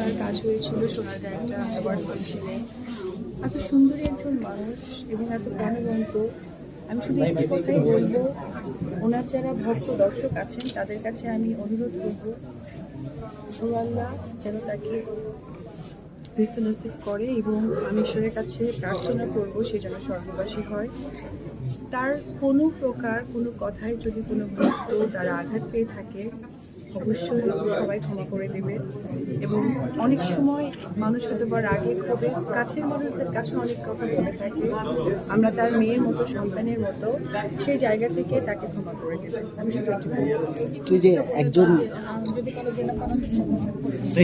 তার কাজ হয়েছিল সোনারগাঁ একটা অ্যাওয়ার্ড ফাংশনে। এত সুন্দরী একজন মানুষ এবং এত প্রাণবন্ত। আমি শুধু একটি কথাই বলবো, ওনার যারা ভক্ত দর্শক আছেন তাদের কাছে আমি অনুরোধ করবো, আল্লাহ যেন তাকে মৃত্যু নসিব করে, এবং আমি ঈশ্বরের কাছে প্রার্থনা করবো সে যেন স্বর্গবাসী হয়। তার কোনো প্রকার কোনো কথায় যদি কোনো ভক্ত তারা আঘাত পেয়ে থাকে, অবশ্যই সবাই ক্ষমা করে দেবে। এবং অনেক সময় মানুষ হয়তো বা রাগে ক্ষোভে কাছের মানুষদের কাছে অনেক কথা বলে থাকে, আমরা তার মেয়ের মতো সন্তানের মতো সেই জায়গা থেকে তাকে ক্ষমা করে দেবে। আমি শুধু একটু তুই যে একজন যদি কোনো দিন তুই